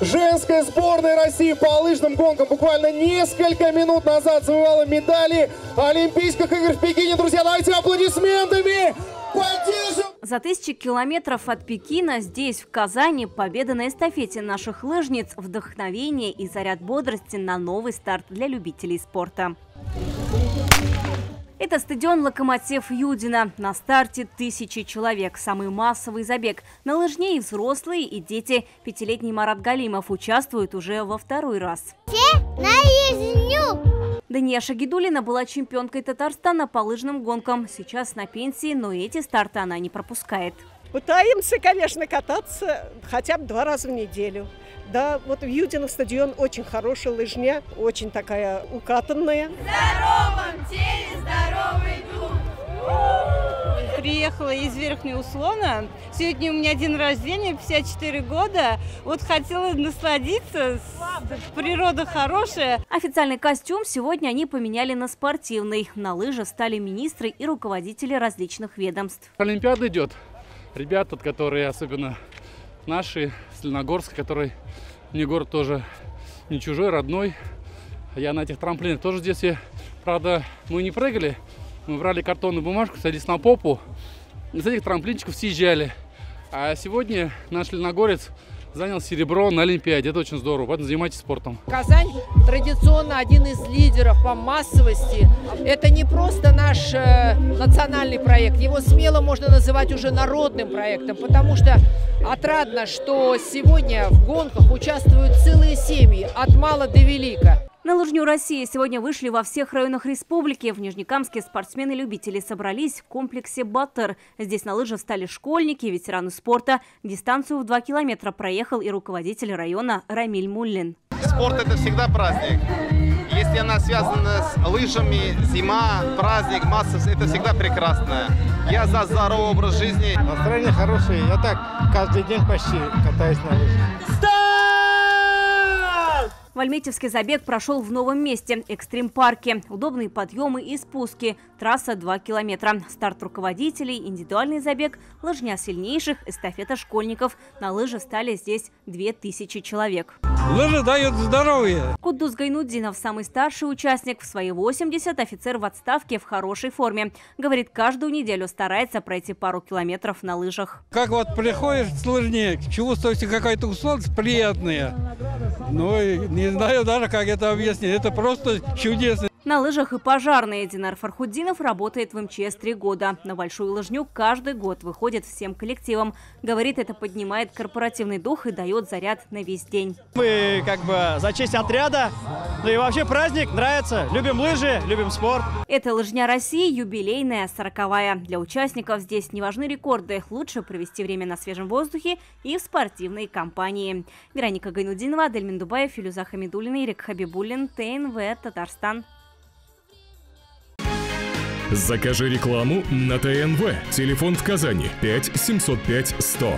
Женская сборная России по лыжным гонкам буквально несколько минут назад завоевала медали Олимпийских игр в Пекине. Друзья, давайте аплодисментами поддержим! За 1000 километров от Пекина здесь, в Казани, победа на эстафете наших лыжниц, вдохновение и заряд бодрости на новый старт для любителей спорта. Это стадион «Локомотив» Юдина. На старте 1000 человек. Самый массовый забег. На лыжне и взрослые, и дети. 5-летний Марат Галимов участвует уже во второй раз. Все на лыжню! Дания Шагидулина была чемпионкой Татарстана по лыжным гонкам. Сейчас на пенсии, но эти старты она не пропускает. Пытаемся, конечно, кататься хотя бы 2 раза в неделю. Да, вот в Юдино стадион очень хорошая лыжня, очень такая укатанная. В здоровом теле здоровый дух. Приехала из Верхнего Услона. Сегодня у меня день рождения, 54 года. Вот хотела насладиться, природа хорошая. Официальный костюм сегодня они поменяли на спортивный. На лыжи стали министры и руководители различных ведомств. Олимпиада идет. Ребята, которые особенно наши, Селеногорск, который мне город тоже не чужой, родной. Я на этих трамплинах тоже в детстве, правда, мы не прыгали. Мы брали картонную бумажку, садились на попу, и с этих трамплинчиков съезжали. А сегодня наш леногорец занял серебро на Олимпиаде. Это очень здорово, поэтому занимайтесь спортом. Казань традиционно один из лидеров по массовости. Это не просто наш национальный проект, его смело можно называть уже народным проектом, потому что отрадно, что сегодня в гонках участвуют целые семьи, от мала до велика. На лыжню России сегодня вышли во всех районах республики. В Нижнекамске спортсмены-любители собрались в комплексе «Батыр». Здесь на лыжи встали школьники, ветераны спорта. Дистанцию в 2 километра проехал и руководитель района Рамиль Муллин. Спорт – это всегда праздник. Если она связана с лыжами, зима, праздник, масса, это всегда прекрасно. Я за здоровый образ жизни. Настроение хорошее. Я так каждый день почти катаюсь на лыжах. Вальметьевский забег прошел в новом месте – экстрим-парке. Удобные подъемы и спуски. Трасса 2 километра. Старт руководителей, индивидуальный забег, лыжня сильнейших, эстафета школьников. На лыжи стали здесь 2000 человек. Лыжи дают здоровье. Куддус Гайнуддинов, самый старший участник, в свои 80, офицер в отставке, в хорошей форме. Говорит, каждую неделю старается пройти пару километров на лыжах. Как вот приходишь с лыжни, чувствуешь какая-то усталость приятная. Ну, не знаю даже, как это объяснить. Это просто чудесно. На лыжах и пожарные. Динар Фархуддинов работает в МЧС 3 года. На большую лыжню каждый год выходит всем коллективом. Говорит, это поднимает корпоративный дух и дает заряд на весь день. Мы как бы за честь отряда. Ну и вообще праздник, нравится. Любим лыжи, любим спорт. Это лыжня России, юбилейная, 40-я. Для участников здесь не важны рекорды. Лучше провести время на свежем воздухе и в спортивной компании. Вероника Гайнуддинова, Адель Миндубаев, Филюза Хамидуллина, Ирик Хабибуллин, ТНВ, Татарстан. Закажи рекламу на ТНВ. Телефон в Казани 5 705 100.